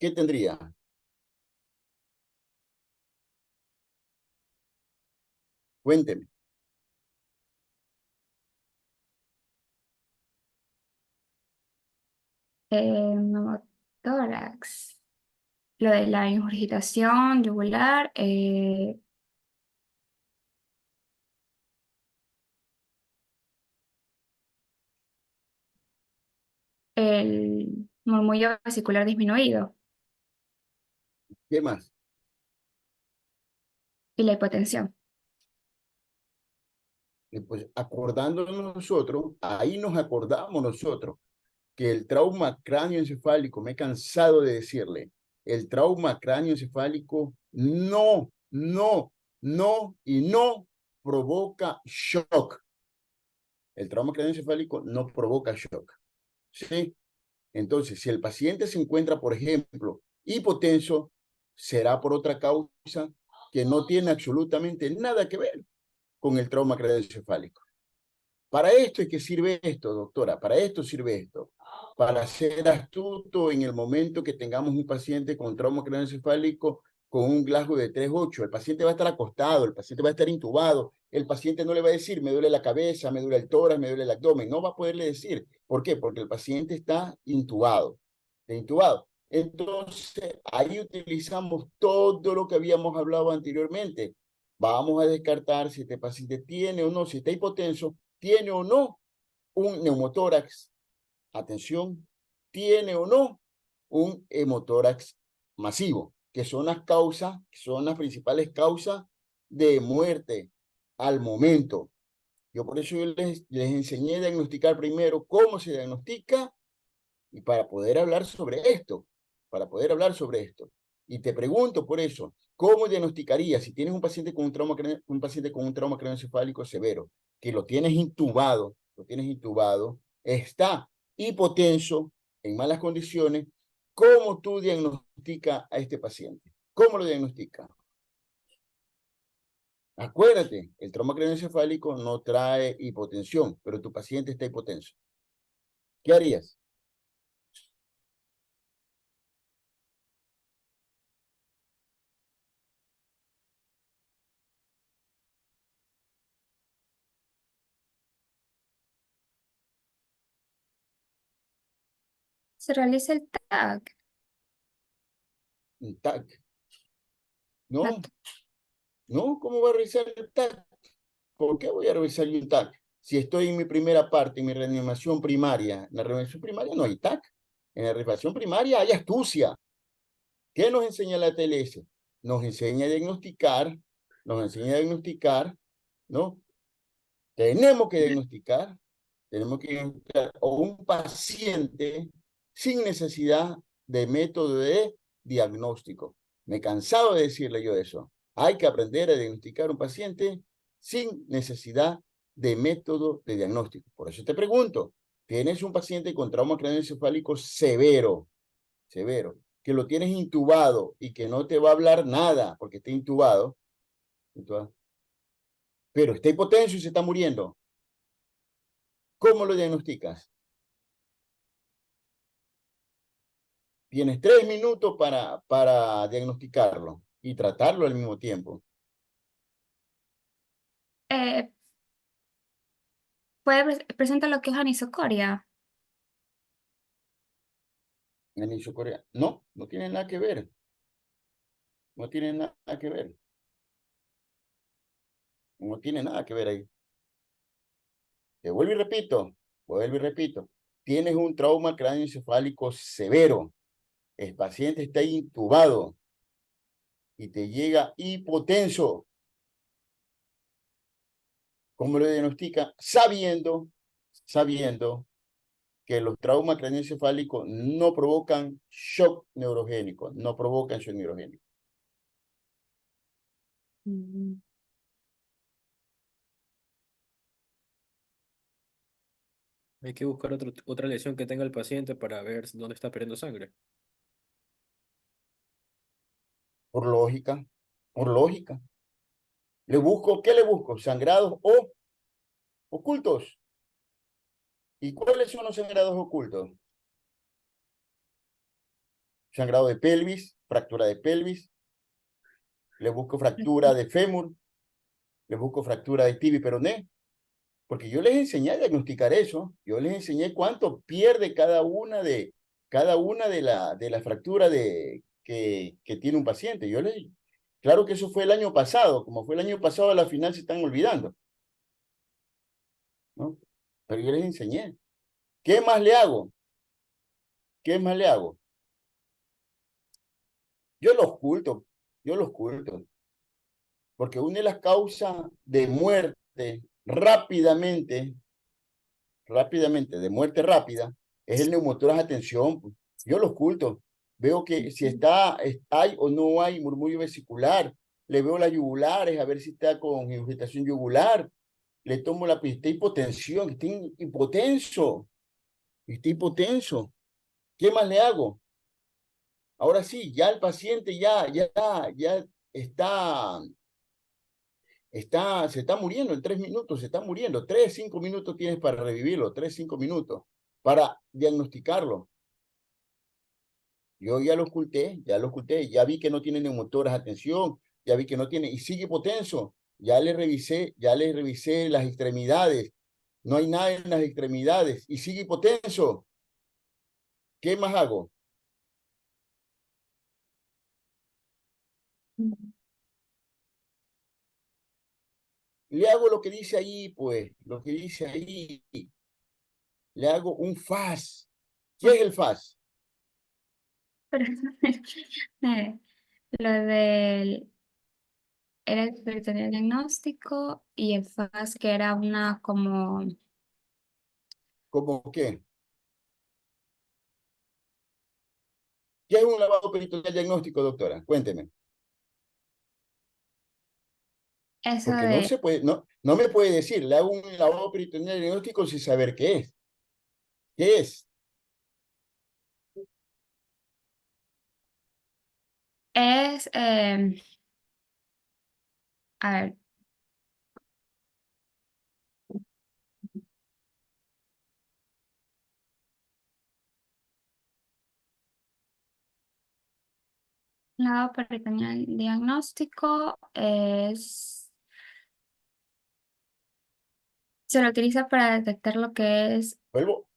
¿Qué tendría? Cuénteme. Pneumotórax. Lo de la ingurgitación yugular, el murmullo vesicular disminuido ¿Qué más? y la hipotensión. Pues acordándonos nosotros, ahí nos acordamos nosotros que el trauma cráneoencefálico, me he cansado de decirle, el trauma cráneoencefálico no y no provoca shock. El trauma cráneoencefálico no provoca shock. ¿Sí? Entonces, si el paciente se encuentra, por ejemplo, hipotenso, será por otra causa que no tiene absolutamente nada que ver con el trauma craneoencefálico. Para esto es que sirve esto, doctora, para esto sirve esto. Para ser astuto en el momento que tengamos un paciente con trauma craneoencefálico con un Glasgow de 3.8. El paciente va a estar acostado, el paciente va a estar intubado, el paciente no le va a decir, me duele la cabeza, me duele el tórax, me duele el abdomen, no va a poderle decir. ¿Por qué? Porque el paciente está intubado. Está intubado. Entonces, ahí utilizamos todo lo que habíamos hablado anteriormente. Vamos a descartar si este paciente tiene o no, si está hipotenso, tiene o no un neumotórax, atención, tiene o no un hemotórax masivo, que son las causas, son las principales causas de muerte al momento. Yo por eso les enseñé a diagnosticar primero cómo se diagnostica y para poder hablar sobre esto, para poder hablar sobre esto. Y te pregunto por eso, ¿cómo diagnosticarías si tienes un paciente con un paciente con un trauma craneoencefálico severo, que lo tienes intubado, está hipotenso, en malas condiciones, ¿cómo tú diagnosticas a este paciente? ¿Cómo lo diagnosticas? Acuérdate, el trauma craneoencefálico no trae hipotensión, pero tu paciente está hipotenso. ¿Qué harías? Se realiza el TAC. Un TAC. La- No, no, ¿cómo va a revisar el TAC? ¿Por qué voy a revisar un TAC? Si estoy en mi primera parte, en mi reanimación primaria, en la reanimación primaria no hay TAC. En la reanimación primaria hay astucia. ¿Qué nos enseña la TLS? Nos enseña a diagnosticar, nos enseña a diagnosticar, ¿no? Tenemos que diagnosticar a un paciente sin necesidad de método de diagnóstico. Me he cansado de decirle yo eso. Hay que aprender a diagnosticar a un paciente sin necesidad de método de diagnóstico. Por eso te pregunto, ¿tienes un paciente con trauma craneoencefálico severo, severo, que lo tienes intubado y que no te va a hablar nada porque está intubado, pero está hipotenso y se está muriendo? ¿Cómo lo diagnosticas? Tienes 3 minutos para diagnosticarlo y tratarlo al mismo tiempo. eh, presenta lo que es anisocoria. En Corea. No, no tiene nada que ver. No tiene nada que ver. No tiene nada que ver ahí. Te vuelvo y repito. Tienes un trauma cráneoencefálico severo. El paciente está intubado y te llega hipotenso. ¿Cómo lo diagnostica? Sabiendo que los traumas craneoencefálicos no provocan shock neurogénico, no provocan shock neurogénico. Mm. Hay que buscar otra lesión que tenga el paciente para ver dónde está perdiendo sangre. Por lógica, por lógica. ¿Qué le busco? Sangrados o ocultos. ¿Y cuáles son los sangrados ocultos? sangrado de pelvis, fractura de pelvis, le busco fractura de fémur, le busco fractura de tibia y peroné, porque yo les enseñé a diagnosticar eso, yo les enseñé cuánto pierde cada una de la fractura que tiene un paciente. Claro que eso fue el año pasado, como fue el año pasado, a la final se están olvidando, ¿no? Pero yo les enseñé. ¿Qué más le hago? ¿Qué más le hago? Yo los oculto, yo los oculto, porque una de las causas de muerte rápidamente, de muerte rápida, es el neumotórax a tensión. Pues. Yo lo oculto. Veo que si hay o no hay murmullo vesicular, le veo las yugulares, a ver si está con infiltración yugular, le tomo la está hipotensión, está hipotenso, está hipotenso. ¿Qué más le hago? Ahora sí, ya el paciente ya está se está muriendo en 3 minutos, se está muriendo. 3, 5 minutos tienes para revivirlo, 3, 5 minutos para diagnosticarlo. Yo ya lo oculté, ya vi que no tiene neumotoras, atención, ya vi que no tiene, y sigue hipotenso. Ya le revisé las extremidades, no hay nada en las extremidades, y sigue hipotenso. ¿Qué más hago? Le hago lo que dice ahí, pues, lo que dice ahí. Le hago un FAS. ¿Qué es el FAS? Pero, lo del era el criterio diagnóstico y el FAS que era una como ¿Cómo qué? ¿Qué es un lavado peritoneal diagnóstico, doctora? Cuénteme. eso Porque no de se puede, no me puede decir, le hago un lavado peritoneal diagnóstico sin saber qué es. ¿Qué es? es a ver, lado peritoneal diagnóstico se lo utiliza para detectar lo que es Vuelvo,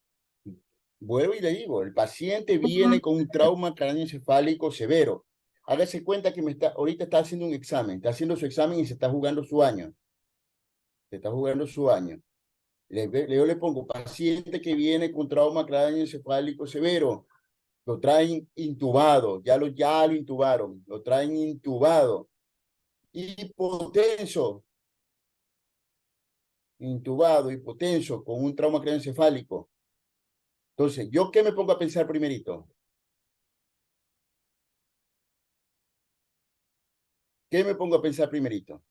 vuelvo y le digo, el paciente un- viene con un trauma craneoencefálico severo. Hágase cuenta que ahorita está haciendo un examen, está haciendo su examen y se está jugando su año. Se está jugando su año. Yo le pongo paciente que viene con trauma craneoencefálico severo. Lo traen intubado, ya lo intubaron, lo traen intubado. Hipotenso, intubado, hipotenso, con un trauma craneoencefálico. Entonces, ¿yo qué me pongo a pensar primerito? ¿Qué me pongo a pensar primerito?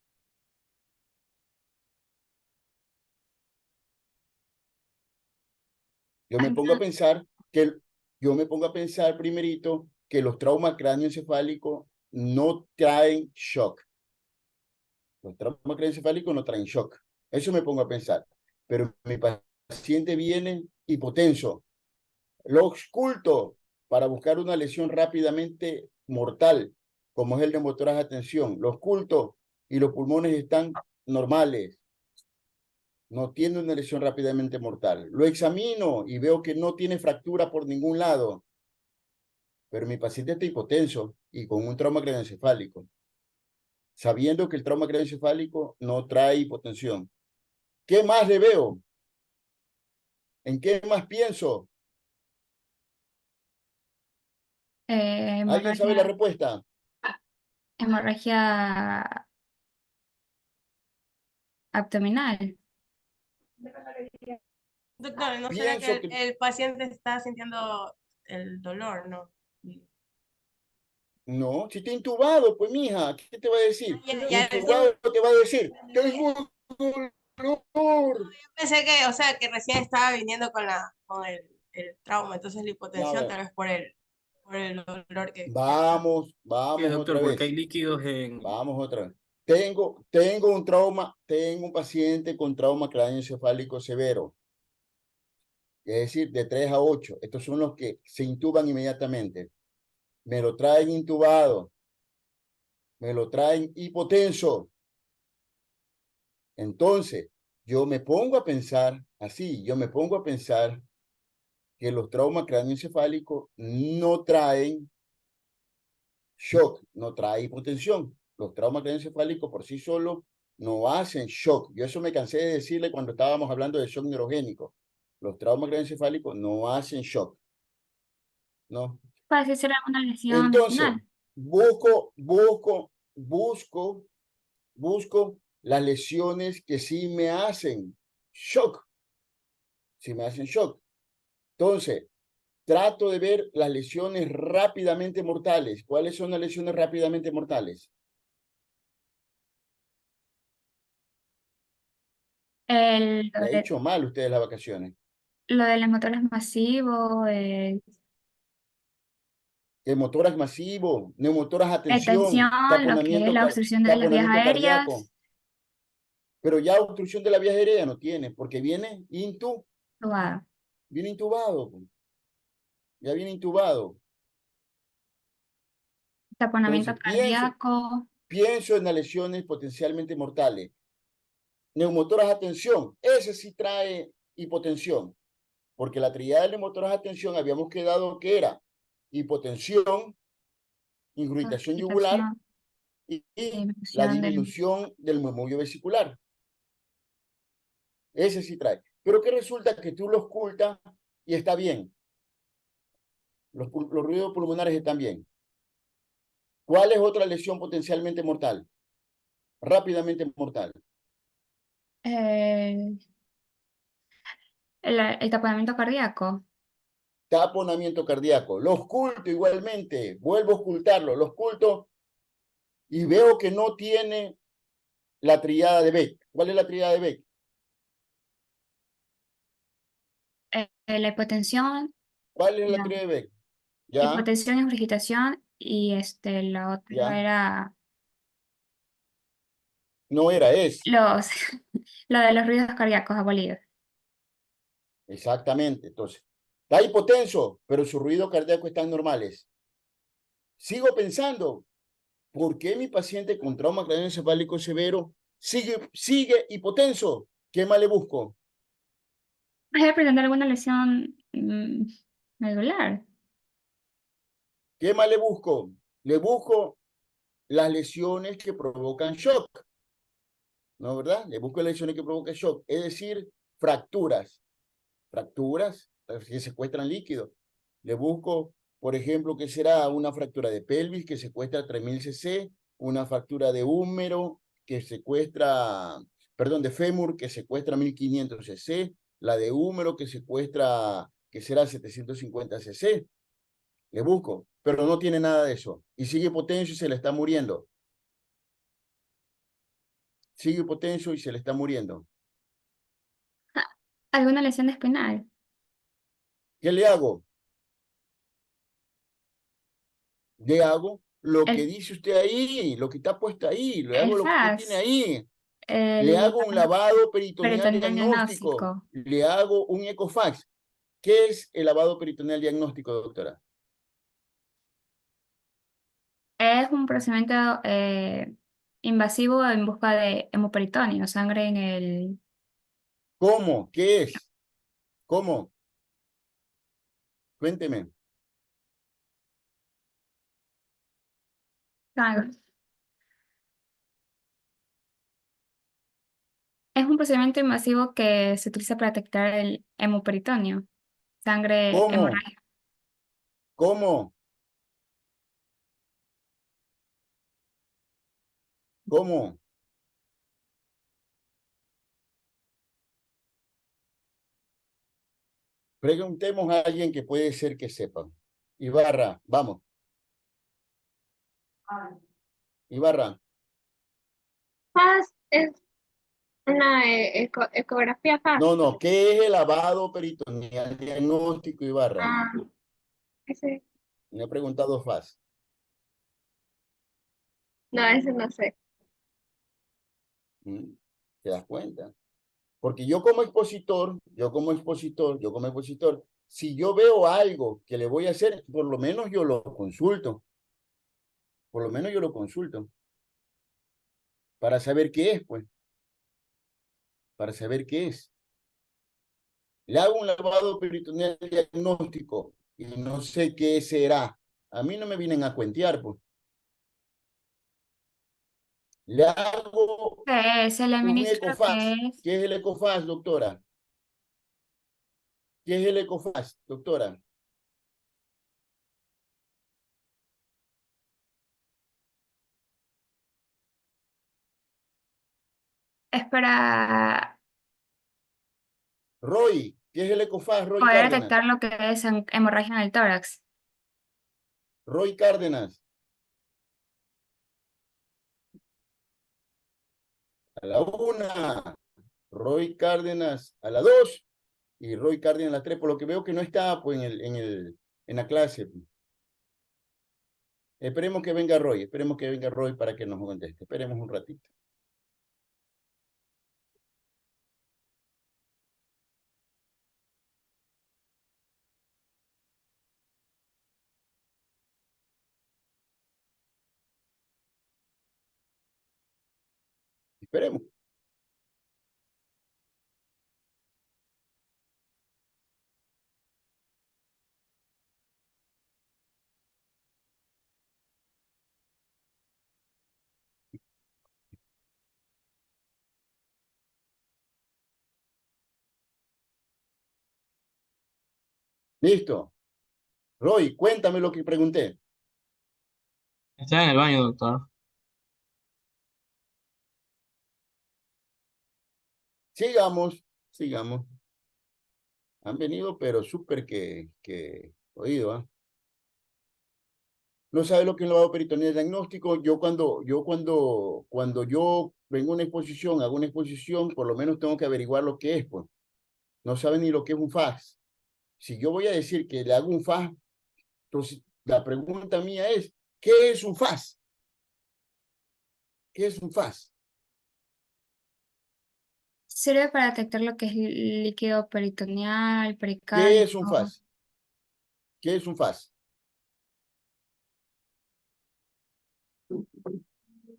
Yo me pongo a pensar que, yo me pongo a pensar primerito que los traumas craneoencefálicos no traen shock. Los traumas craneoencefálicos no traen shock. Eso me pongo a pensar. Pero mi paciente viene hipotenso, lo oculto para buscar una lesión rápidamente mortal, como es el neumotórax a tensión. Lo oculto y los pulmones están normales. No tiene una lesión rápidamente mortal. Lo examino y veo que no tiene fractura por ningún lado, pero mi paciente está hipotenso y con un trauma craneoencefálico, sabiendo que el trauma craneoencefálico no trae hipotensión. ¿Qué más le veo? ¿En qué más pienso? ¿Alguien sabe la hemorragia, respuesta? hemorragia abdominal. Doctor, ¿no será que Pienso que el paciente está sintiendo el dolor, no? no, si está intubado, pues mija, ¿qué te va a decir? Ya Intubado te va a decir, tengo dolor. pensé que, o sea, que recién estaba viniendo con el trauma, entonces la No, a hipotensión ver, tal vez por el dolor que está. ¿Qué, vamos doctor? otra Porque hay vez, líquidos en... vamos otra vez. Tengo un trauma, tengo un paciente con trauma craneoencefálico severo, es decir, de 3 a 8. Estos son los que se intuban inmediatamente. me lo traen intubado, me lo traen hipotenso. Entonces, yo me pongo a pensar, así, yo me pongo a pensar que los traumas cráneoencefálicos no traen shock, no trae hipotensión. Los traumas craneoencefálicos por sí solos no hacen shock. Yo eso me cansé de decirle cuando estábamos hablando de shock neurogénico. Los traumas craneoencefálicos no hacen shock, ¿no? Para si será una lesión Entonces, espinal. busco las lesiones que sí me hacen shock. Sí me hacen shock. Entonces, trato de ver las lesiones rápidamente mortales. ¿Cuáles son las lesiones rápidamente mortales? Lo Le ha hecho mal ustedes las vacaciones. lo de los motores masivos, Hemotoras masivo, neumotoras a tensión, tensión, lo que es la obstrucción de las vías taponamiento cardíaco. aéreas, Pero ya obstrucción de la vía aérea no tiene, porque probado. viene intubado. Ya viene intubado. Taponamiento Entonces, cardíaco, pienso en las lesiones potencialmente mortales. Neumotoras a tensión, ese sí trae hipotensión, porque la tríada de neumotoras a tensión habíamos quedado que era hipotensión, ingurgitación yugular irritación, y la disminución del... disminución del murmullo vesicular. Ese sí trae. Pero que resulta que tú lo ocultas y está bien. Los ruidos pulmonares están bien. ¿Cuál es otra lesión potencialmente mortal? Rápidamente mortal. eh, el taponamiento cardíaco. Taponamiento cardíaco. Lo oculto igualmente. Vuelvo a ocultarlo. Lo oculto y veo que no tiene la tríada de Beck. ¿Cuál es la tríada de Beck? La hipotensión, ¿Cuál es la la tríada de Beck? Ya, hipotensión y regurgitación, y la otra ya. era No era, es. los, lo de los ruidos cardíacos abolidos. Exactamente. Entonces, está hipotenso, pero su ruido cardíaco están normales. Sigo pensando, ¿por qué mi paciente con trauma craneoencefálico severo sigue hipotenso? ¿Qué más le busco? ¿Puede presentar alguna lesión medular? ¿Qué más le busco? Le busco las lesiones que provocan shock, ¿no, verdad? Le busco las lesiones que provocan shock, es decir, fracturas que secuestran líquido. Le busco, por ejemplo, que será una fractura de pelvis que secuestra 3000 cc, una fractura de húmero que secuestra, perdón, de fémur que secuestra 1500 cc, la de húmero que secuestra, que será 750 cc. Le busco, pero no tiene nada de eso. Y sigue hipotenso y se le está muriendo. Sigue hipotenso y se le está muriendo. ¿Alguna lesión espinal? ¿Qué le hago? Le hago lo que El, dice usted ahí, lo que está puesto ahí, le el hago lo que usted tiene FAS, ahí. Le el hago un lavado peritoneal peritoneal diagnóstico, diagnóstico. le hago un ecofax. ¿Qué es el lavado peritoneal diagnóstico, doctora? Es un procedimiento invasivo en busca de hemoperitoneo, sangre en el... ¿Cómo? ¿Qué es? ¿Cómo? Cuénteme. sangre. Es un procedimiento invasivo que se utiliza para detectar el hemoperitoneo, sangre ¿Cómo? hemorrágica. ¿Cómo? ¿Cómo? Preguntemos a alguien que puede ser que sepa. Ibarra, vamos. Ibarra, FAS es una ecografía FAS. no, ¿qué es el lavado peritoneal diagnóstico, Ibarra? Ah, ese, Me ha preguntado Faz. no, ese no sé. ¿Te das cuenta? Porque yo como expositor, si yo veo algo que le voy a hacer, por lo menos yo lo consulto. Por lo menos yo lo consulto. Para saber qué es, pues. Para saber qué es. Le hago un lavado peritoneal diagnóstico y no sé qué será. A mí no me vienen a cuentear, pues. Le hago ¿Qué es? Se le un administra qué EcoFast. es. ¿Qué es el EcoFast, doctora? ¿Qué es el EcoFast, doctora? Es para Roy, ¿qué es el EcoFast, Roy poder Cárdenas? detectar lo que es hemorragia en el tórax. Roy Cárdenas. A la 1, Roy Cárdenas a la 2 y Roy Cárdenas a la 3, por lo que veo que no está pues, en la clase. Esperemos que venga Roy para que nos conteste. Esperemos un ratito. Esperemos. Listo. Roy, cuéntame lo que pregunté. Está en el baño, doctor. Sigamos, sigamos. Han venido, pero súper oído, ¿ah? No sabe lo que es un lavado peritoneal diagnóstico. Cuando yo vengo a una exposición, hago una exposición, por lo menos tengo que averiguar lo que es, pues. No sabe ni lo que es un FAS. Si yo voy a decir que le hago un FAS, entonces la pregunta mía es, ¿qué es un FAS? ¿Qué es un FAS? Sirve para detectar lo que es líquido peritoneal, ¿Qué es un pericárdico. FAS? ¿Qué es un FAS?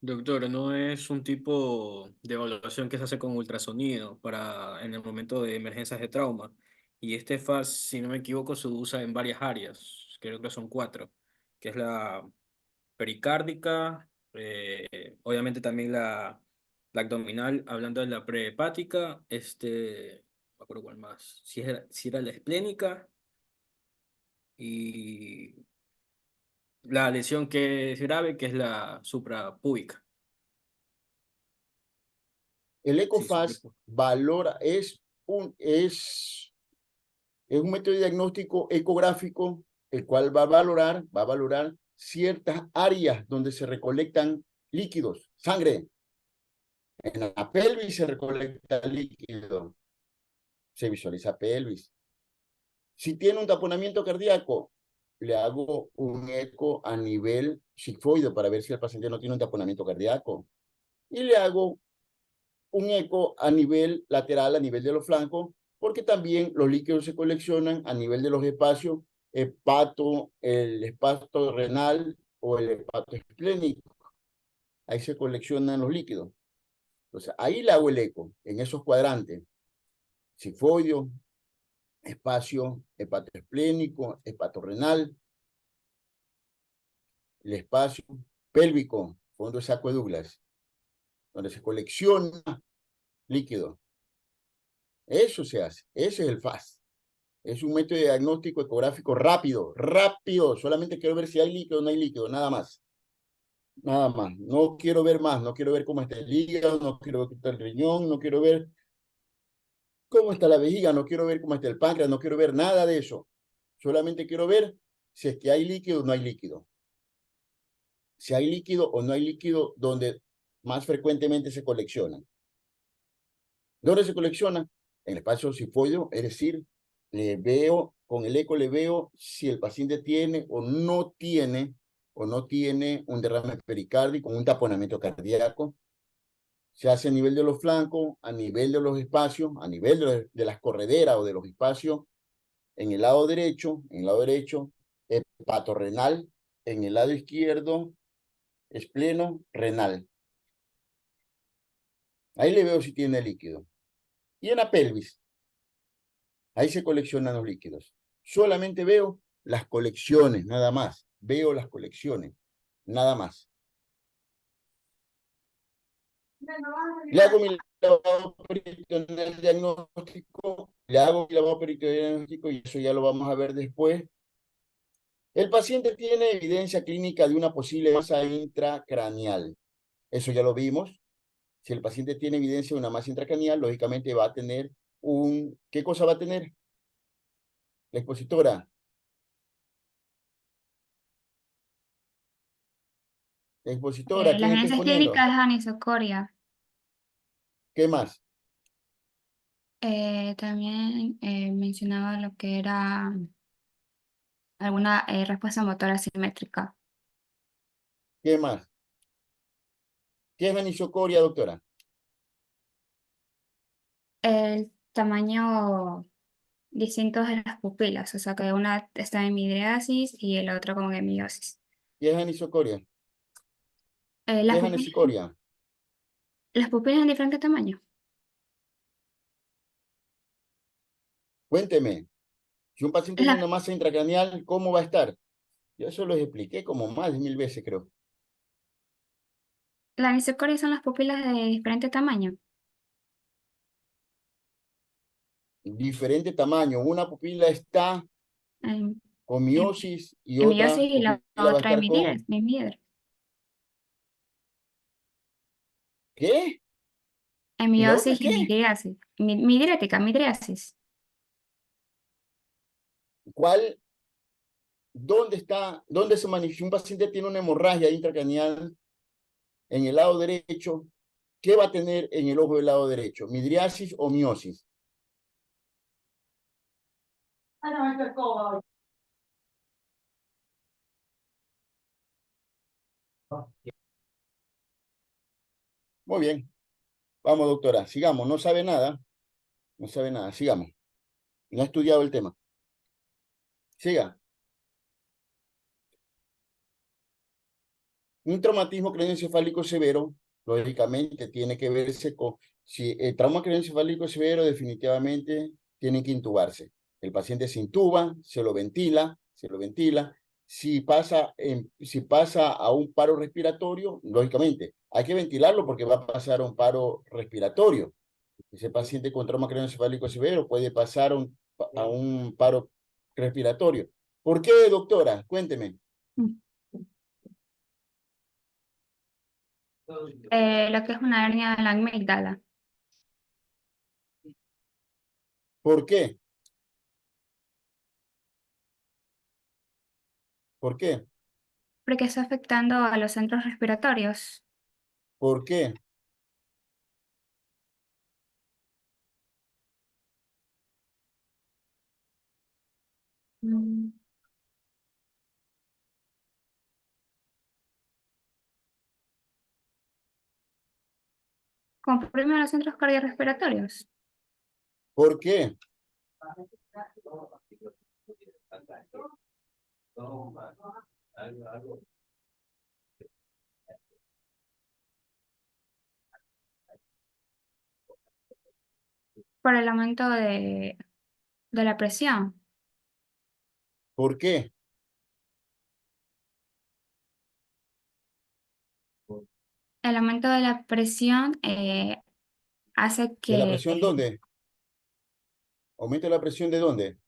Doctor, no es un tipo de evaluación que se hace con ultrasonido para en el momento de emergencias de trauma. Y este FAS, si no me equivoco, se usa en varias áreas, creo que son 4, que es la pericárdica, obviamente también la abdominal, hablando de la prehepática, no me acuerdo cuál más, si era la esplénica y la lesión que es grave, que es la suprapúbica. El Sí, EcoFAS valora, es un método de diagnóstico ecográfico, el cual va a valorar ciertas áreas donde se recolectan líquidos, sangre. En la pelvis se recolecta líquido, se visualiza pelvis. Si tiene un taponamiento cardíaco, le hago un eco a nivel sigmoide para ver si el paciente no tiene un taponamiento cardíaco. Y le hago un eco a nivel lateral, a nivel de los flancos, porque también los líquidos se coleccionan a nivel de los espacios el espacio renal o el hepato esplénico. Ahí se coleccionan los líquidos. Entonces, ahí le hago el eco, en esos cuadrantes. Sifoideo, espacio hepatoesplénico, hepatorrenal, el espacio pélvico, fondo de saco de Douglas, donde se colecciona líquido. Eso se hace, ese es el FAS. Es un método de diagnóstico ecográfico rápido, rápido. Solamente quiero ver si hay líquido o no hay líquido, nada más. Nada más. No quiero ver más, no quiero ver cómo está el hígado, no quiero ver cómo está el riñón, no quiero ver cómo está la vejiga, no quiero ver cómo está el páncreas, no quiero ver nada de eso. Solamente quiero ver si es que hay líquido o no hay líquido. Si hay líquido o no hay líquido, donde más frecuentemente se colecciona. ¿Dónde se colecciona? En el espacio sifoideo, es decir, con el eco le veo si el paciente tiene o no tiene un derrame pericárdico, un taponamiento cardíaco. Se hace a nivel de los flancos, a nivel de los espacios, a nivel de las correderas o de los espacios en el lado derecho, hepatorrenal, en el lado izquierdo, espleno renal. Ahí le veo si tiene líquido. Y en la pelvis, ahí se coleccionan los líquidos. Solamente veo las colecciones, nada más. Veo las colecciones, nada más. Le hago mi lavado peritoneal diagnóstico, le hago mi lavado peritoneal diagnóstico y eso ya lo vamos a ver después. El paciente tiene evidencia clínica de una posible masa intracraneal. Eso ya lo vimos. Si el paciente tiene evidencia de una masa intracraneal, lógicamente va a tener un... ¿Qué cosa va a tener? La expositora. La expositora, La ¿quién está evidencia exponiendo? clínica es anisocoria. ¿Qué más? También mencionaba lo que era alguna respuesta motora asimétrica. ¿Qué más? ¿Qué es anisocoria, doctora? El tamaño distinto de las pupilas, o sea que una está en midriasis y el otro como en miosis. ¿Qué es anisocoria? ¿Qué Las es pupilas, anisicoria? las pupilas en diferente tamaño. Cuénteme. Si un paciente tiene La, una masa intracraneal, ¿cómo va a estar? Yo eso los expliqué como más de 1000 veces, creo. la anisocoria son las pupilas de diferente tamaño. Diferente tamaño. Una pupila está En, con en, miosis y en otra meiosis y la pupila va a otra en estar con... midriasis. ¿Qué? En ¿Y la otra meiosis y qué? midriasis. Midriática, midriasis. ¿Cuál? ¿Dónde está? ¿Dónde se manifiesta? Un paciente tiene una hemorragia intracraneal en el lado derecho. ¿Qué va a tener en el ojo del lado derecho? ¿Midriasis o miosis? Muy bien. Vamos, doctora. Sigamos. No sabe nada. No sabe nada. Sigamos. No ha estudiado el tema. Siga. Un traumatismo craneoencefálico severo, lógicamente, tiene que verse con... Si el trauma craneoencefálico severo, definitivamente tiene que intubarse. El paciente se intuba, se lo ventila, se lo ventila. Si pasa a un paro respiratorio, lógicamente, hay que ventilarlo porque va a pasar a un paro respiratorio. Ese paciente con trauma craneoencefálico severo puede pasar a un paro respiratorio. ¿Por qué, doctora? Cuénteme. Lo que es una hernia de la amígdala. ¿Por qué? ¿Por qué? Porque está afectando a los centros respiratorios. ¿Por qué? Mm, Comprime los centros cardiorrespiratorios. ¿Por qué? Por el aumento de la presión. ¿Por qué? El aumento de la presión hace ¿De la que presión dónde? ¿Aumenta la presión de dónde?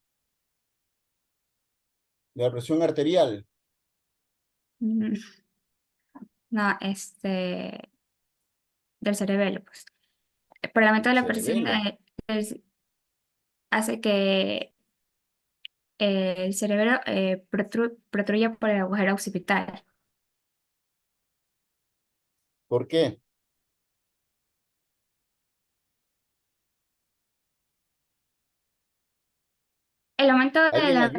De la presión arterial. mm, no, del cerebelo, pues. Por el aumento de Del la presión cerebelo. hace que el cerebro protruya por el agujero occipital. ¿Por qué? El aumento de la...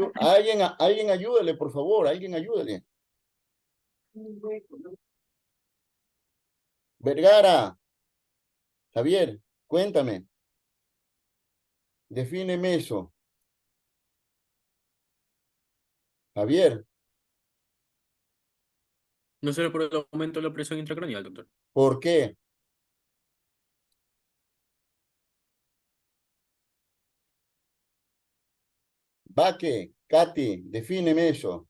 Alguien ayúdale, por favor. Alguien ayúdale. Vergara. Javier, cuéntame. Defíneme eso. Javier, ¿No será por el aumento de la presión intracraneal, doctor? ¿por qué? Vaque, Katy, defíneme eso.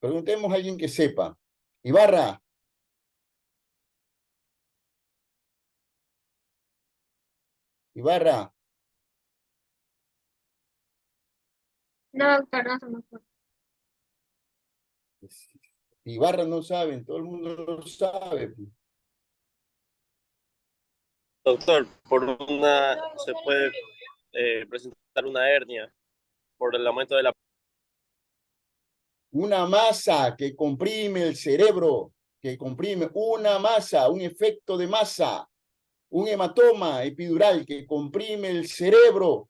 Preguntemos a alguien que sepa. Ibarra, Ibarra, No, doctor, no se me ocurre. Ibarra no saben, todo el mundo lo sabe. Doctor, se puede presentar una hernia por el aumento de la... Una masa que comprime el cerebro, que comprime una masa, un efecto de masa, un hematoma epidural que comprime el cerebro,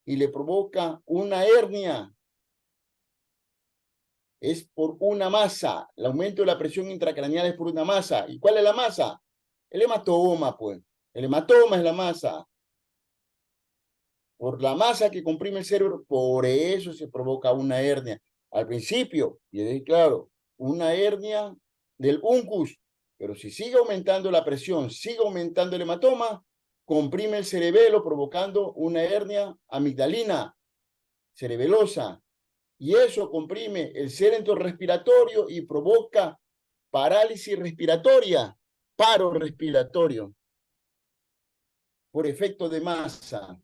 y le provoca una hernia. Es por una masa. El aumento de la presión intracraneal es por una masa. ¿Y cuál es la masa? El hematoma, pues. El hematoma es la masa. Por la masa que comprime el cerebro, por eso se provoca una hernia. Al principio, y es claro, una hernia del uncus, pero si sigue aumentando la presión, sigue aumentando el hematoma, comprime el cerebelo provocando una hernia amigdalina cerebelosa, y eso comprime el centro respiratorio y provoca parálisis respiratoria, paro respiratorio, por efecto de masa.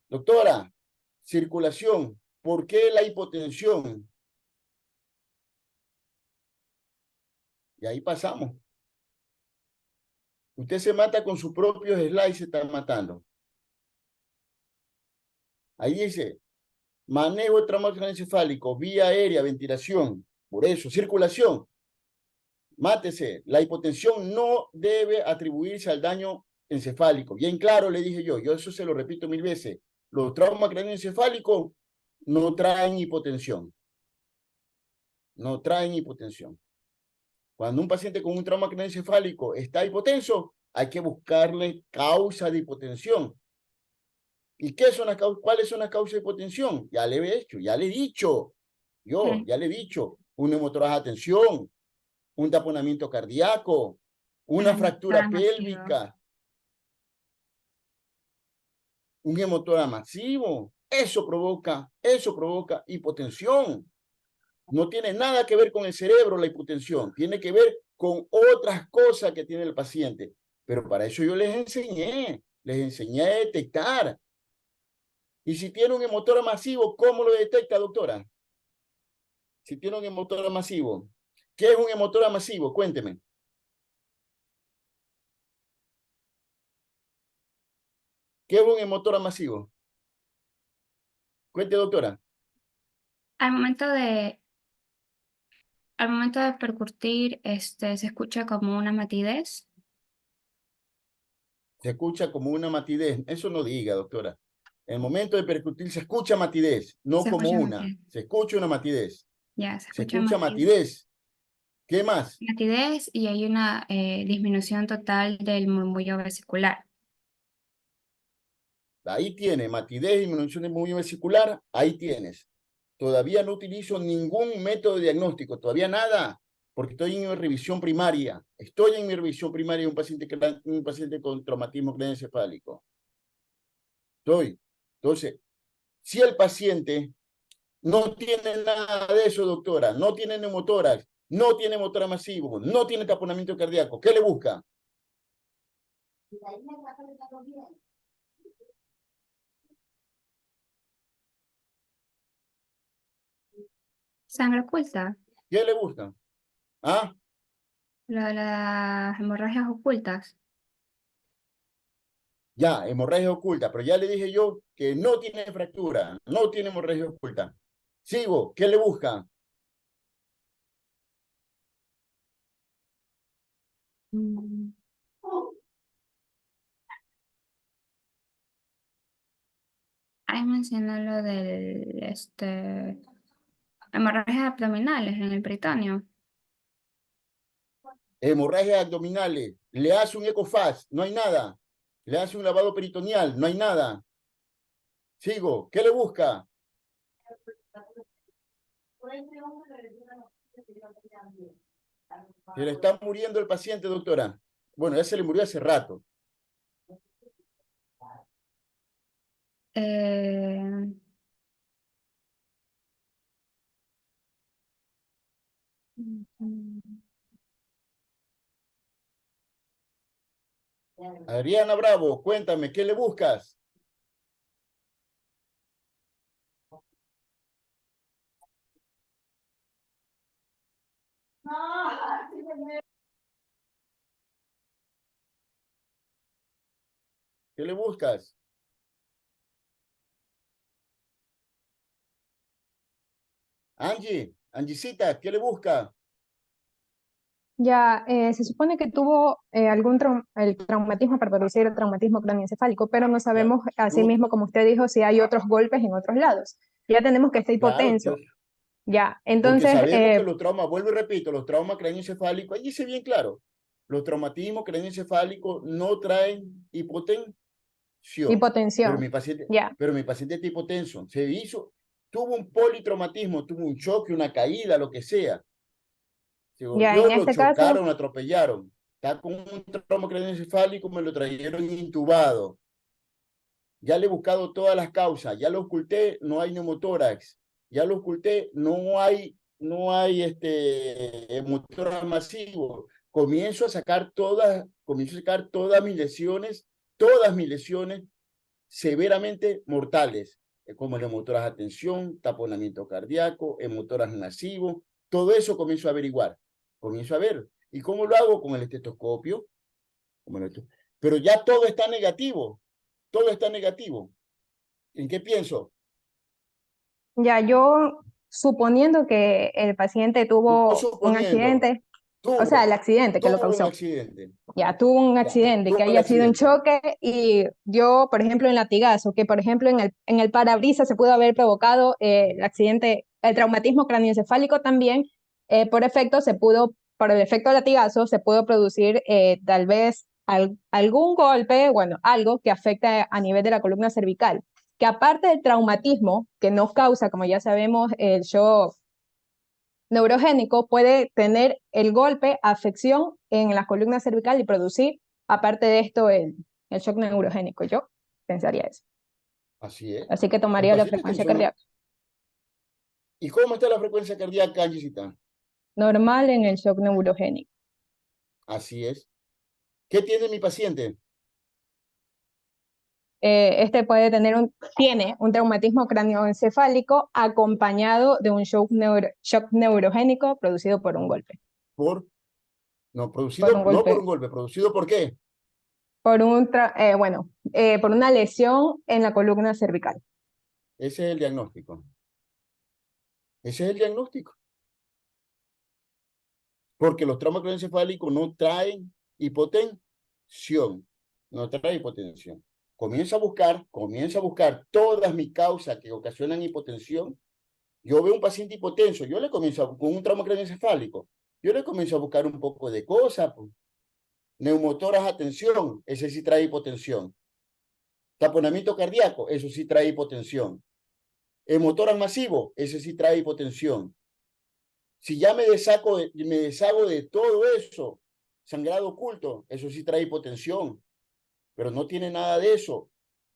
Doctora, circulación, ¿por qué la hipotensión? Y ahí pasamos. Usted se mata con sus propios slides, se está matando. Ahí dice, manejo de traumatismo encefálico, vía aérea, ventilación. Por eso, circulación. Mátese. La hipotensión no debe atribuirse al daño encefálico. Bien claro le dije yo eso se lo repito 1000 veces. Los traumas craneoencefálicos no traen hipotensión. No traen hipotensión. Cuando un paciente con un trauma craneoencefálico está hipotenso, hay que buscarle causa de hipotensión. ¿Y cuáles son las causas de hipotensión? Ya le he hecho, ya le he dicho. Ya le he dicho. Un neumotoraje de tensión, un taponamiento cardíaco, una fractura pélvica, un hemotorama masivo. Eso provoca hipotensión. No tiene nada que ver con el cerebro la hipotensión, tiene que ver con otras cosas que tiene el paciente. Pero para eso yo les enseñé a detectar. Y si tiene un hemotorama masivo, ¿cómo lo detecta, doctora? Si tiene un hemotorama masivo. ¿Qué es un hemotorama masivo? Cuénteme. ¿Qué es un hemotorama masivo? Cuente, doctora. Al momento de, al momento de percutir, se escucha como una matidez. Se escucha como una matidez. Eso no diga, doctora. En el momento de percutir se escucha matidez, no Se como escucha una. matidez. Se escucha una matidez. Ya, se Se escucha escucha matidez. matidez. ¿Qué más? Matidez y hay una disminución total del murmullo vesicular. Ahí tiene, matidez, disminución de movimiento vesicular, ahí tienes. Todavía no utilizo ningún método de diagnóstico, todavía nada, porque estoy en mi revisión primaria. Estoy en mi revisión primaria de un paciente con traumatismo craneoencefálico. Estoy. Entonces, si el paciente no tiene nada de eso, doctora, no tiene neumotórax, no tiene motor masivo, no tiene taponamiento cardíaco, ¿qué le busca? Sangre oculta, ¿Qué le busca? ¿Ah? lo de las hemorragias ocultas. Ya, hemorragia oculta, pero ya le dije yo que no tiene fractura, no tiene hemorragia oculta. Sigo, ¿qué le busca? Mm, Ahí mencionó lo del hemorragias abdominales en el peritoneo. hemorragias abdominales, le hace un ecofast, no hay nada. Le hace un lavado peritoneal, no hay nada. Sigo, ¿qué le busca? Se le está muriendo el paciente, doctora. Bueno, ya se le murió hace rato. Eh, Adriana Bravo, cuéntame, ¿qué le buscas? ¿Qué le buscas? Angie, Angiecita, ¿qué le busca? Ya, se supone que tuvo el traumatismo para producir el traumatismo craneoencefálico, pero no Ya, sabemos, así tú, mismo como usted dijo, si hay otros golpes en otros lados. Ya tenemos que está claro, hipotenso. Ya, porque entonces, sabemos que los traumas, vuelvo y repito, los traumas craneoencefálicos, ahí dice bien claro, los traumatismos craneoencefálicos no traen hipotensión, pero hipotensión. Ya, pero mi paciente está hipotenso, tuvo un politraumatismo, tuvo un choque, una caída, lo que sea, se ya, en golpeó, lo este caso, chocaron, lo atropellaron, está con un trauma craneoencefálico, me lo trajeron intubado. Ya le he buscado todas las causas, ya lo oculté, no hay neumotórax, ya lo oculté, no hay hemotórax masivo. Comienzo a sacar todas mis lesiones severamente mortales, como el hemotórax a tensión, taponamiento cardíaco, hemotórax masivo, todo eso comienzo a averiguar, comienzo a ver. ¿Y cómo lo hago? Con el estetoscopio, pero ya todo está negativo. ¿En qué pienso? ya yo suponiendo que el paciente No tuvo un suponiendo, accidente, o sea, el tuvo, accidente que lo tuvo un causó. accidente, Ya tuvo un ya, accidente, que tuvo el haya sido un accidente. choque y dio, por ejemplo, en latigazo, que por ejemplo en el parabrisas se pudo haber provocado el accidente, el traumatismo craneoencefálico también, por el efecto latigazo, se pudo producir tal vez algún golpe, bueno, algo que afecta a nivel de la columna cervical, que aparte del traumatismo que nos causa, como ya sabemos, el shock neurogénico puede tener el golpe, afección en la columna cervical y producir, aparte de esto, el shock neurogénico. Yo pensaría eso. Así es. Así que El tomaría la paciente está frecuencia insomnio. cardíaca ¿Y cómo está la frecuencia cardíaca, Angisita? normal en el shock neurogénico. Así es. ¿Qué tiene mi paciente? Este tiene un traumatismo craneoencefálico acompañado de un shock neurogénico producido por un golpe. Por, no, Por un no por golpe, un golpe, producido por qué? por una lesión en la columna cervical. Ese es el diagnóstico. Ese es el diagnóstico. Porque los traumas craneoencefálicos no traen hipotensión. No trae hipotensión. Comienza a buscar todas mis causas que ocasionan hipotensión. Yo veo un paciente hipotenso, con un trauma craneoencefálico, yo le comienzo a buscar un poco de cosas, pues. Neumotoras a tensión, ese sí trae hipotensión. Taponamiento cardíaco, eso sí trae hipotensión. Hemotoras masivo, ese sí trae hipotensión. Si ya me deshago de todo eso, sangrado oculto, eso sí trae hipotensión, pero no tiene nada de eso.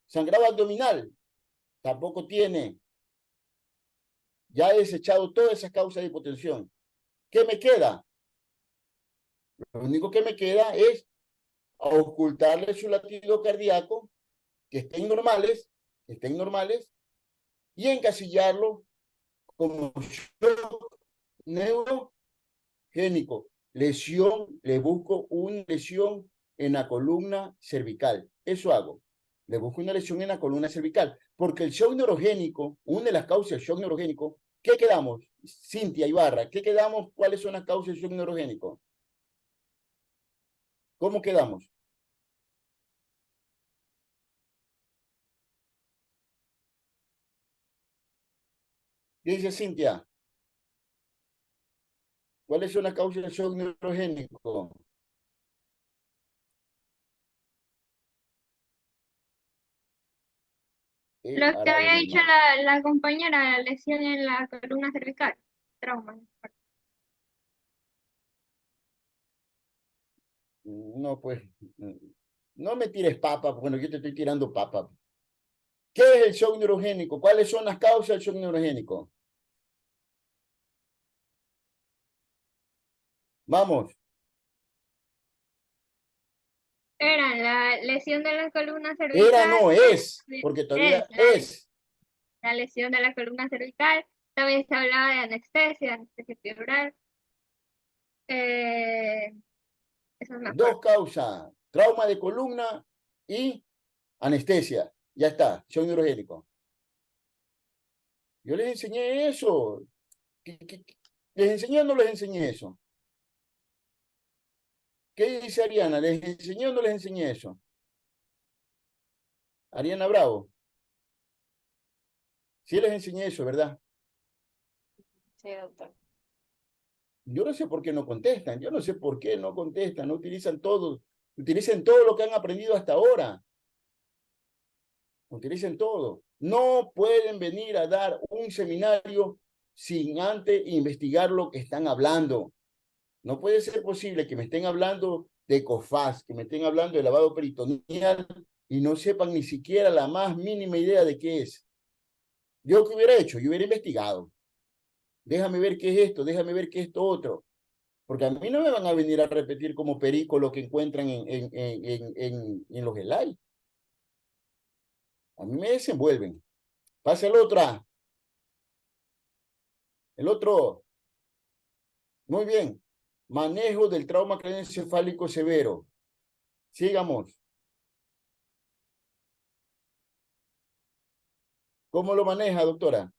Sangrado abdominal, tampoco tiene. Ya he desechado todas esas causas de hipotensión. ¿Qué me queda? Lo único que me queda es ocultarle su latido cardíaco, que estén normales, y encasillarlo como shock neurogénico. Le busco una lesión en la columna cervical. Eso hago. Le busco una lesión en la columna cervical. Porque el shock neurogénico, una de las causas del shock neurogénico, ¿qué quedamos? Cintia Ibarra, ¿qué quedamos? ¿Cuáles son las causas del shock neurogénico? ¿Cómo quedamos? ¿Qué dice Cintia? ¿Cuáles son las causas del shock neurogénico? Lo que había Arábigo, dicho no. la compañera, la lesión en la columna cervical, trauma. No, pues, no me tires papa, bueno, yo te estoy tirando papa. ¿Qué es el shock neurogénico? ¿Cuáles son las causas del shock neurogénico? Vamos, Era la lesión de la columna era, cervical, no es, porque todavía es es. la lesión de la columna cervical. También se hablaba de anestesia epidural. Eso me acuerdo. Dos causas, trauma de columna y anestesia. Ya está, shock neurogénico. Yo les enseñé eso. ¿Les enseñé o no les enseñé eso? ¿Qué dice Ariana? ¿Les enseñé o no les enseñé eso? Ariana Bravo. Sí les enseñé eso, ¿verdad? Sí, doctor. Yo no sé por qué no contestan. Yo no sé por qué no contestan. No utilizan todo. Utilicen todo lo que han aprendido hasta ahora. Utilicen todo. No pueden venir a dar un seminario sin antes investigar lo que están hablando. No puede ser posible que me estén hablando de COFAS, que me estén hablando de lavado peritoneal y no sepan ni siquiera la más mínima idea de qué es. ¿Yo qué hubiera hecho? Yo hubiera investigado. Déjame ver qué es esto, déjame ver qué es esto otro. Porque a mí no me van a venir a repetir como perico lo que encuentran en los slides. A mí me desenvuelven. Pasa el otro. El otro. Muy bien. Manejo del trauma craneoencefálico severo. Sigamos. ¿Cómo lo maneja, doctora?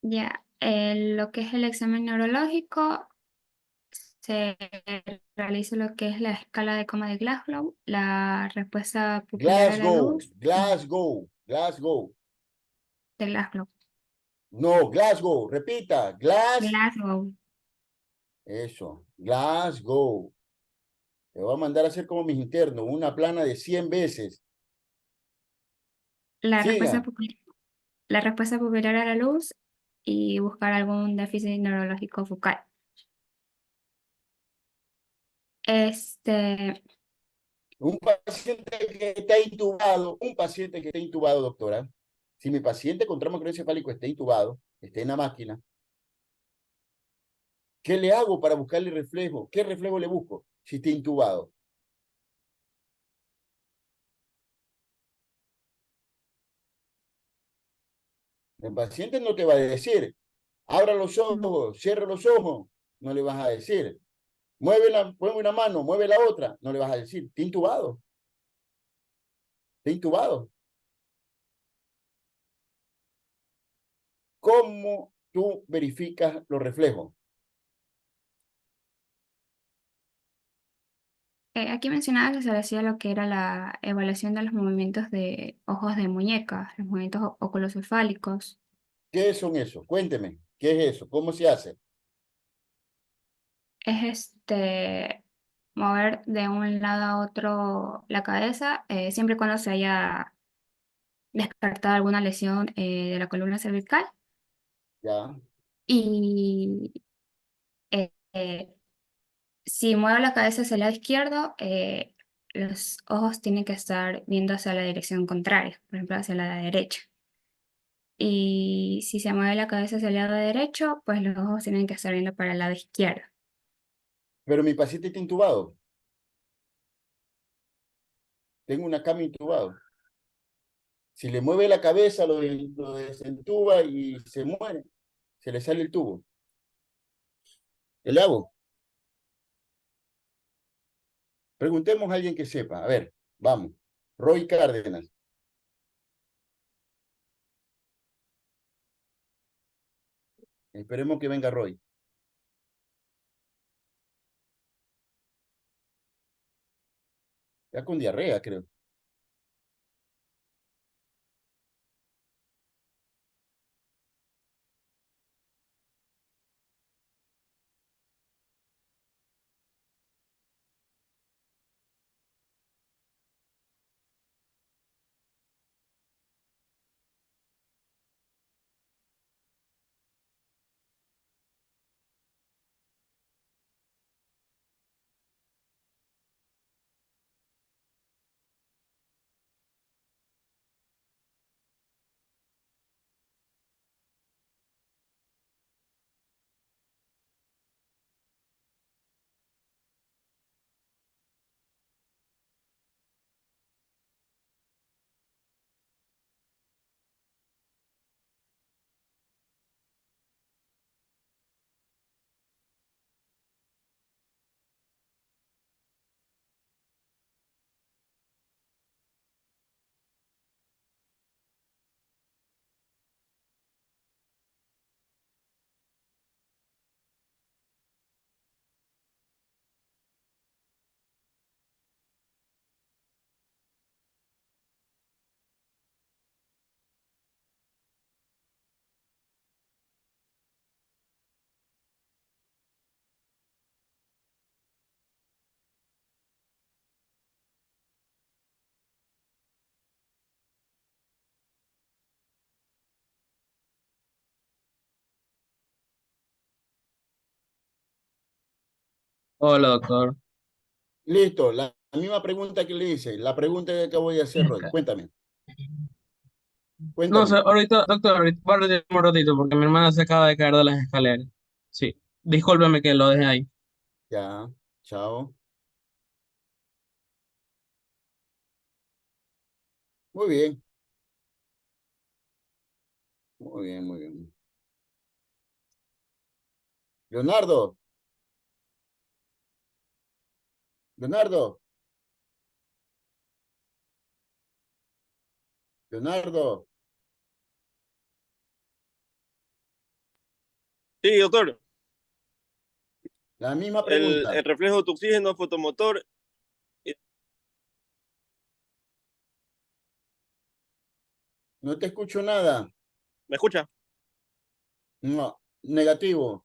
Ya, lo que es el examen neurológico, se realiza lo que es la escala de coma de Glasgow, la respuesta pupilar a la Glasgow, luz Glasgow, Glasgow. de Glasgow. No, Glasgow, repita, Glasgow. Eso, Glasgow. Te voy a mandar a hacer como mis internos, una plana de 100 veces. La respuesta Siga. pupilar, la respuesta pupilar a la luz y buscar algún déficit neurológico focal. Este, Un paciente que está intubado, doctora. Si mi paciente con trauma craneoencefálico está intubado, está en la máquina, ¿qué le hago para buscarle reflejo? ¿Qué reflejo le busco si está intubado? El paciente no te va a decir, abra los ojos, cierra los ojos, no le vas a decir. Mueve una mano, mueve la otra, no le vas a decir, está intubado. Está intubado. ¿Cómo tú verificas los reflejos? aquí mencionaba que se le hacía lo que era la evaluación de los movimientos de ojos de muñeca, los movimientos oculocefálicos. ¿Qué son esos? Cuénteme, ¿qué es eso? ¿Cómo se hace? Es mover de un lado a otro la cabeza, siempre y cuando se haya descartado alguna lesión de la columna cervical. Ya. Y si muevo la cabeza hacia el lado izquierdo, los ojos tienen que estar viendo hacia la dirección contraria, por ejemplo, hacia la derecha. Y si se mueve la cabeza hacia el lado derecho, pues los ojos tienen que estar viendo para el lado izquierdo. Pero mi paciente está intubado. Tengo una cama intubado. Si le mueve la cabeza, lo desentuba y se muere. Se le sale el tubo. ¿Qué le hago? Preguntemos a alguien que sepa. A ver, vamos. Roy Cárdenas. Esperemos que venga Roy. Ya con diarrea, creo. Hola, doctor. Listo, la misma pregunta que le hice, la pregunta que acabo de hacer, Roy. Cuéntame, No sé, cuéntame. ahorita, doctor, ahorita voy a retirar un ratito porque mi hermana se acaba de caer de las escaleras. Sí, discúlpeme que lo deje ahí. Ya, chao. Muy bien, muy bien, muy bien. Leonardo, Leonardo, Leonardo, Sí, doctor. la misma El, pregunta. el reflejo de tu oxígeno fotomotor. No te escucho nada. ¿Me escucha? No, negativo.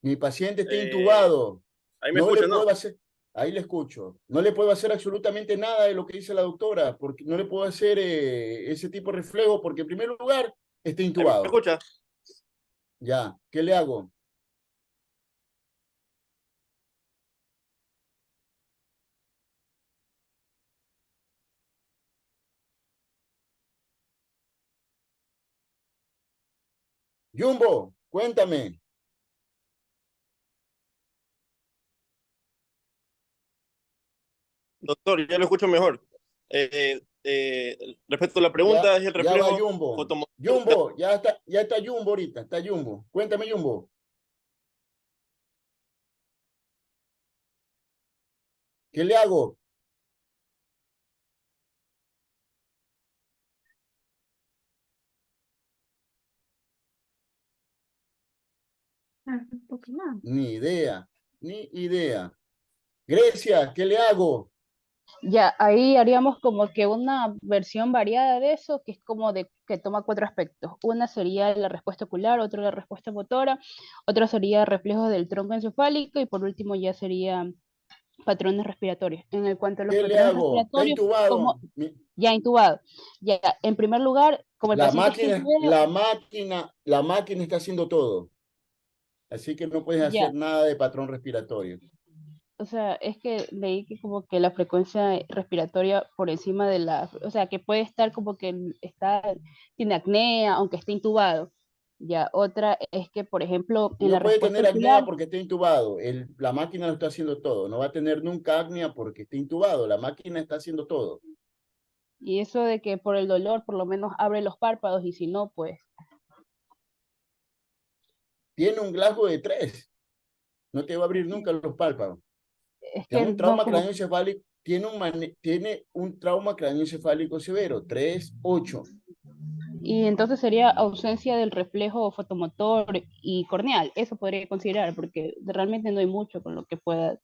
Mi paciente está Eh, intubado. ahí me No le escucha, ¿no? puedo hacer, ahí le escucho. No le puedo hacer absolutamente nada de lo que dice la doctora, porque no le puedo hacer ese tipo de reflejo, porque en primer lugar está Ahí me intubado. escucha. Ya, ¿qué le hago? Jumbo, cuéntame. Doctor, ya lo escucho mejor. Respecto a la Ya, pregunta, es el ya va reflejo Jumbo. fotomotor. Jumbo, ya está Jumbo ahorita, está Jumbo. Cuéntame, Jumbo. ¿Qué le hago? Un poco más. Ni idea, ni idea. Grecia, ¿qué le hago? Ya, ahí haríamos como que una versión variada de eso, que es como de que toma cuatro aspectos. Una sería la respuesta ocular, otra la respuesta motora, otra sería reflejos del tronco encefálico y por último ya sería patrones respiratorios. En el cuanto a los ¿Qué le patrones hago? Está respiratorios, como intubado. ya intubado. Ya, en primer lugar, como el La paciente está máquina, intubado, la máquina está haciendo todo. Así que no puedes ya, hacer nada de patrón respiratorio. o sea, es que leí que como que la frecuencia respiratoria por encima de la, o sea, que puede estar como que está, tiene apnea, aunque esté intubado. Ya, otra es que, por ejemplo, en la No puede respuesta tener ocular, apnea porque está intubado. La máquina lo está haciendo todo. No va a tener nunca apnea porque está intubado. La máquina está haciendo todo. y eso de que por el dolor por lo menos abre los párpados y si no, pues Tiene un Glasgow de 3. No te va a abrir nunca los párpados. es Tiene que un no trauma como, craneoencefálico. Tiene un trauma craneoencefálico severo. 3, 8. y entonces sería ausencia del reflejo fotomotor y corneal, eso podría considerar, porque realmente no hay mucho con lo que pueda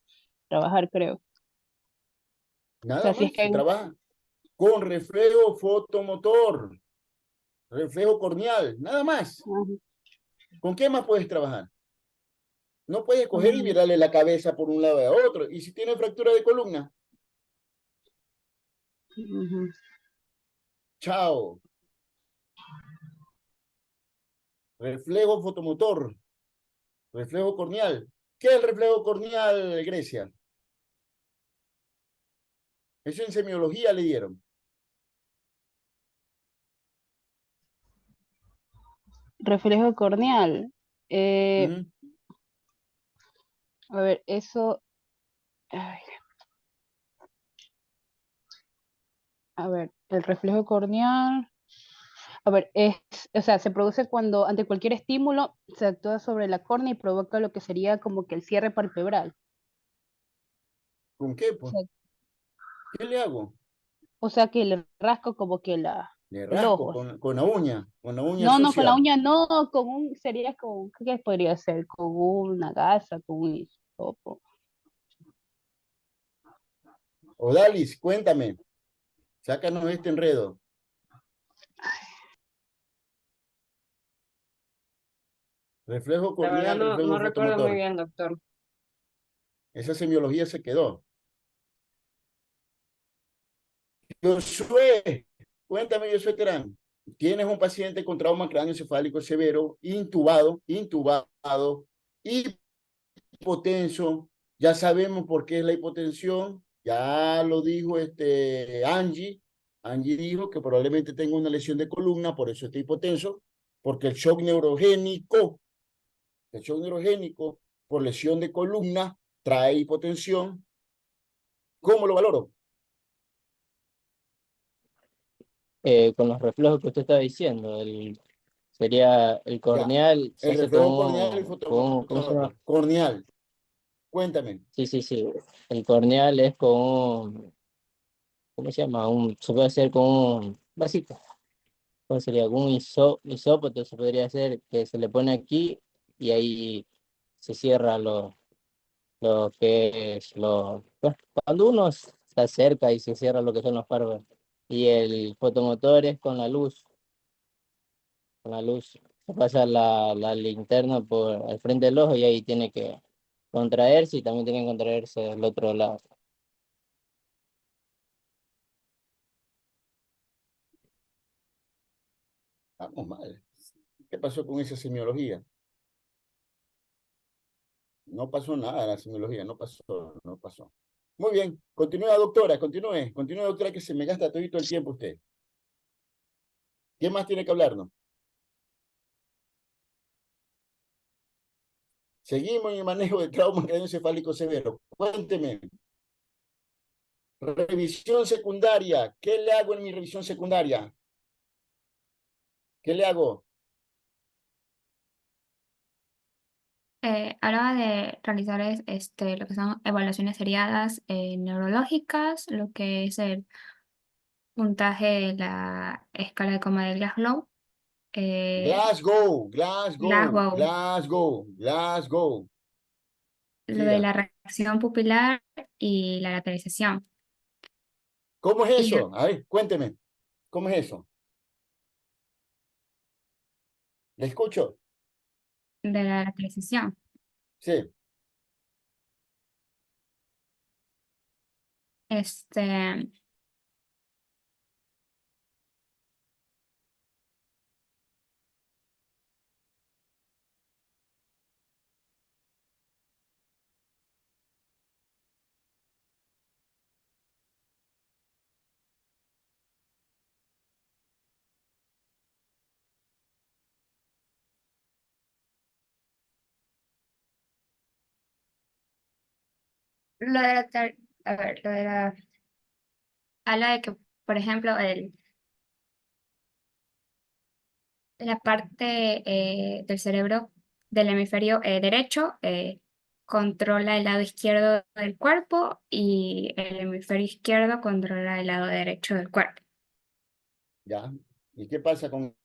trabajar, creo. O Nada sea, si es más. que Se hay trabaja con reflejo fotomotor, reflejo corneal. Nada más. un... ¿Con qué más puedes trabajar? No puedes coger y Ujú, virarle la cabeza por un lado a otro. Y si tiene fractura de columna, ujú. chao. Reflejo fotomotor, reflejo corneal. ¿Qué es el reflejo corneal, Grecia? Eso en semiología le dieron. Reflejo corneal. Eh, Ujú. a ver, eso, ay, a ver, el reflejo corneal. A ver, o sea, se produce cuando ante cualquier estímulo se actúa sobre la córnea y provoca lo que sería como que el cierre palpebral. ¿Con qué, O pues? sea, ¿Qué le hago? o sea que le rasco como que Le el rasco ojo. con la uña No, no, con la sucia. uña no, sería con, ¿qué podría ser? Con una gasa, con un hisopo. Odalis, cuéntame, sácanos este enredo. Reflejo La verdad corneal, no, reflejo no recuerdo muy fotomotor. bien, doctor. Esa semiología se quedó. Josué, cuéntame, Josué Terán. Tienes un paciente con trauma craneoencefálico severo, intubado, hipotenso, Ya sabemos por qué es la hipotensión. Ya lo dijo Angie. Angie dijo que probablemente tenga una lesión de columna, por eso está hipotenso, porque el shock neurogénico por lesión de columna trae hipotensión. ¿Cómo lo valoro? Con los reflejos que usted estaba diciendo, sería el Ya, corneal, se el hace reflejo corneal y ¿cómo se llama? corneal. Cuéntame. Sí, sí, sí. El corneal es con ¿cómo se llama? Se puede hacer con un vasito. ¿Cómo sería? Con un hisópoto se podría hacer que se le pone aquí y ahí se cierra lo que es bueno, cuando uno se acerca y se cierra lo que son los párpados. Y el fotomotor es con la luz. Se pasa la linterna por el frente del ojo y ahí tiene que contraerse y también tiene que contraerse del otro lado. Vamos mal. ¿Qué pasó con esa semiología? No pasó nada la semiología, no pasó. Muy bien, continúe, doctora, continúe, doctora, que se me gasta todo el tiempo usted. ¿Qué más tiene que hablarnos? Seguimos en el manejo de trauma craneoencefálico severo. Cuénteme. Revisión secundaria. ¿Qué le hago en mi revisión secundaria? ¿Qué le hago? Hablaba de realizar lo que son evaluaciones seriadas neurológicas, lo que es el puntaje de la escala de coma de Glasgow, Glasgow. Glasgow, lo de Siga. la reacción pupilar y la lateralización. ¿Cómo es Y eso? A ver, cuénteme. ¿Cómo es eso? ¿Le escucho? de la lateralización. Sí. Este, lo de la, a ver, lo de la, habla de que, por ejemplo, la parte del cerebro del hemisferio derecho controla el lado izquierdo del cuerpo y el hemisferio izquierdo controla el lado derecho del cuerpo. Ya. ¿Y qué pasa con